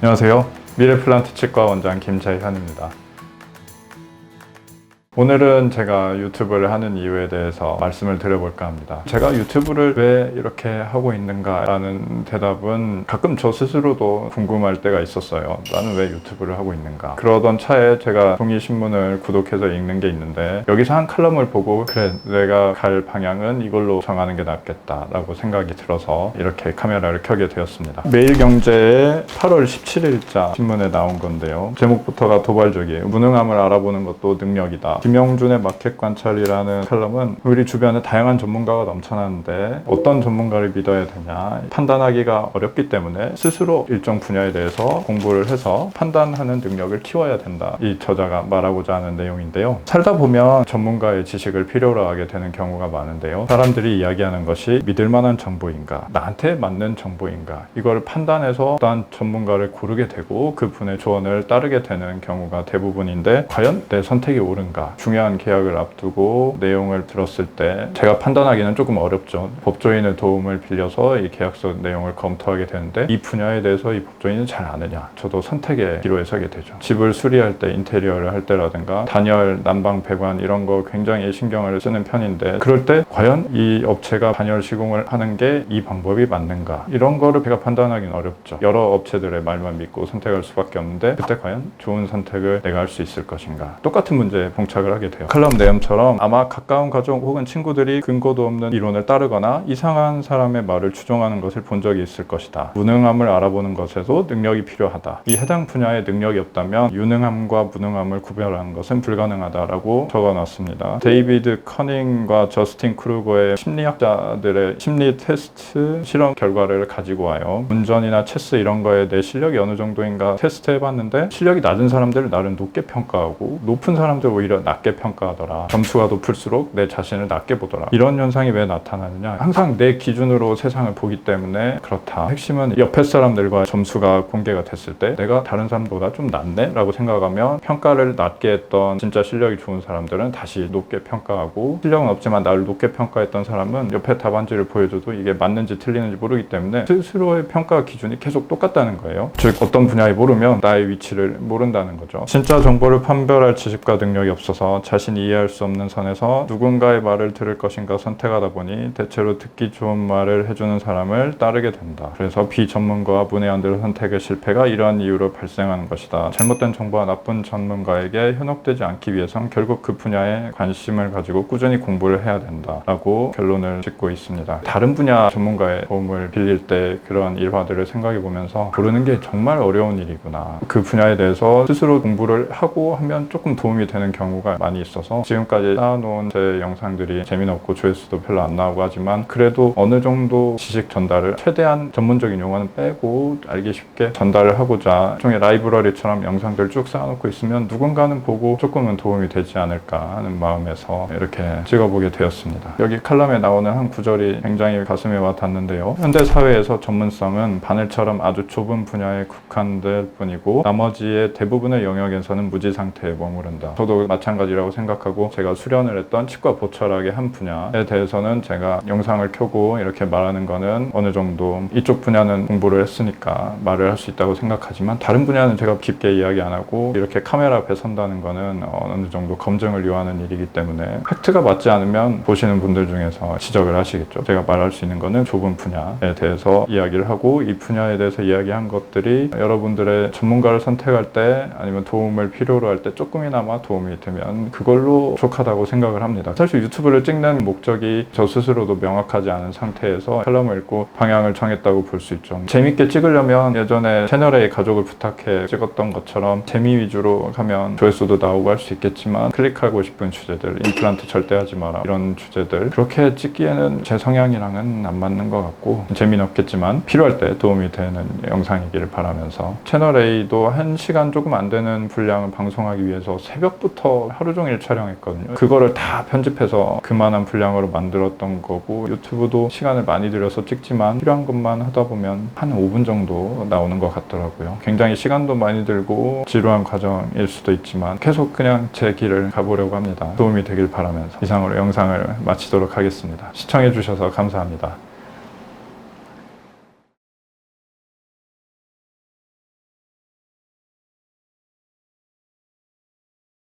안녕하세요. 미래플란트 치과 원장 김재현입니다. 오늘은 제가 유튜브를 하는 이유에 대해서 말씀을 드려볼까 합니다. 제가 유튜브를 왜 이렇게 하고 있는가 라는 대답은 가끔 저 스스로도 궁금할 때가 있었어요. 나는 왜 유튜브를 하고 있는가. 그러던 차에 제가 종이신문을 구독해서 읽는 게 있는데 여기서 한 칼럼을 보고 그래, 내가 갈 방향은 이걸로 정하는 게 낫겠다 라고 생각이 들어서 이렇게 카메라를 켜게 되었습니다. 매일경제의 8월 17일자 신문에 나온 건데요. 제목부터가 도발적이에요. 무능함을 알아보는 것도 능력이다. 김영준의 마켓 관찰이라는 칼럼은 우리 주변에 다양한 전문가가 넘쳐나는데 어떤 전문가를 믿어야 되냐 판단하기가 어렵기 때문에 스스로 일정 분야에 대해서 공부를 해서 판단하는 능력을 키워야 된다. 이 저자가 말하고자 하는 내용인데요. 살다 보면 전문가의 지식을 필요로 하게 되는 경우가 많은데요. 사람들이 이야기하는 것이 믿을 만한 정보인가, 나한테 맞는 정보인가, 이걸 판단해서 어떠한 전문가를 고르게 되고 그분의 조언을 따르게 되는 경우가 대부분인데 과연 내 선택이 옳은가? 중요한 계약을 앞두고 내용을 들었을 때 제가 판단하기는 조금 어렵죠. 법조인의 도움을 빌려서 이 계약서 내용을 검토하게 되는데 이 분야에 대해서 이 법조인은 잘 아느냐? 저도 선택의 기로에 서게 되죠. 집을 수리할 때, 인테리어를 할 때라든가 단열, 난방, 배관 이런 거 굉장히 신경을 쓰는 편인데 그럴 때 과연 이 업체가 단열 시공을 하는 게 이 방법이 맞는가? 이런 거를 제가 판단하기는 어렵죠. 여러 업체들의 말만 믿고 선택할 수밖에 없는데 그때 과연 좋은 선택을 내가 할 수 있을 것인가? 똑같은 문제에 봉착을 하게 돼요. 칼럼 내용처럼 아마 가까운 가족 혹은 친구들이 근거도 없는 이론을 따르거나 이상한 사람의 말을 추종하는 것을 본 적이 있을 것이다. 무능함을 알아보는 것에도 능력이 필요하다. 이 해당 분야에 능력이 없다면 유능함과 무능함을 구별하는 것은 불가능하다라고 적어놨습니다. 데이비드 커닝과 저스틴 크루거의 심리학자들의 심리 테스트 실험 결과를 가지고 와요. 운전이나 체스 이런 거에 내 실력이 어느 정도인가 테스트 해봤는데 실력이 낮은 사람들을 나름 높게 평가하고 높은 사람들 오히려 낮게 평가하더라. 점수가 높을수록 내 자신을 낮게 보더라. 이런 현상이 왜 나타나느냐? 항상 내 기준으로 세상을 보기 때문에 그렇다. 핵심은 옆에 사람들과 점수가 공개가 됐을 때 내가 다른 사람보다 좀 낫네? 라고 생각하면 평가를 낮게 했던 진짜 실력이 좋은 사람들은 다시 높게 평가하고 실력은 없지만 나를 높게 평가했던 사람은 옆에 답안지를 보여줘도 이게 맞는지 틀리는지 모르기 때문에 스스로의 평가 기준이 계속 똑같다는 거예요. 즉 어떤 분야에 모르면 나의 위치를 모른다는 거죠. 진짜 정보를 판별할 지식과 능력이 없어서 자신이 이해할 수 없는 선에서 누군가의 말을 들을 것인가 선택하다 보니 대체로 듣기 좋은 말을 해주는 사람을 따르게 된다. 그래서 비전문가와 문외한들의 선택의 실패가 이러한 이유로 발생하는 것이다. 잘못된 정보와 나쁜 전문가에게 현혹되지 않기 위해선 결국 그 분야에 관심을 가지고 꾸준히 공부를 해야 된다 라고 결론을 짓고 있습니다. 다른 분야 전문가의 도움을 빌릴 때 그런 일화들을 생각해 보면서 고르는 게 정말 어려운 일이구나. 그 분야에 대해서 스스로 공부를 하고 하면 조금 도움이 되는 경우가 많이 있어서 지금까지 쌓아놓은 제 영상들이 재미없고 조회수도 별로 안 나오고 하지만 그래도 어느 정도 지식 전달을 최대한 전문적인 용어는 빼고 알기 쉽게 전달을 하고자 일종의 라이브러리처럼 영상들 쭉 쌓아놓고 있으면 누군가는 보고 조금은 도움이 되지 않을까 하는 마음에서 이렇게 찍어보게 되었습니다. 여기 칼럼에 나오는 한 구절이 굉장히 가슴에 와 닿는데요. 현대 사회에서 전문성은 바늘처럼 아주 좁은 분야에 국한될 뿐이고 나머지의 대부분의 영역에서는 무지 상태에 머무른다. 저도 마찬가지라고 생각하고 제가 수련을 했던 치과 보철학의 한 분야에 대해서는 제가 영상을 켜고 이렇게 말하는 거는 어느 정도 이쪽 분야는 공부를 했으니까 말을 할 수 있다고 생각하지만 다른 분야는 제가 깊게 이야기 안 하고 이렇게 카메라 앞에 선다는 거는 어느 정도 검증을 요하는 일이기 때문에 팩트가 맞지 않으면 보시는 분들 중에서 지적을 하시겠죠. 제가 말할 수 있는 거는 좁은 분야에 대해서 이야기를 하고 이 분야에 대해서 이야기한 것들이 여러분들의 전문가를 선택할 때 아니면 도움을 필요로 할 때 조금이나마 도움이 되면 그걸로 족하다고 생각을 합니다. 사실 유튜브를 찍는 목적이 저 스스로도 명확하지 않은 상태에서 칼럼을 읽고 방향을 정했다고 볼 수 있죠. 재밌게 찍으려면 예전에 채널A 가족을 부탁해 찍었던 것처럼 재미 위주로 하면 조회수도 나오고 할 수 있겠지만 클릭하고 싶은 주제들, 임플란트 절대 하지 마라 이런 주제들 그렇게 찍기에는 제 성향이랑은 안 맞는 것 같고 재미는 없겠지만 필요할 때 도움이 되는 영상이기를 바라면서 채널A도 1시간 조금 안 되는 분량을 방송하기 위해서 새벽부터 하루 종일 촬영했거든요. 그거를 다 편집해서 그만한 분량으로 만들었던 거고 유튜브도 시간을 많이 들여서 찍지만 필요한 것만 하다 보면 한 5분 정도 나오는 것 같더라고요. 굉장히 시간도 많이 들고 지루한 과정일 수도 있지만 계속 그냥 제 길을 가보려고 합니다. 도움이 되길 바라면서 이상으로 영상을 마치도록 하겠습니다. 시청해주셔서 감사합니다.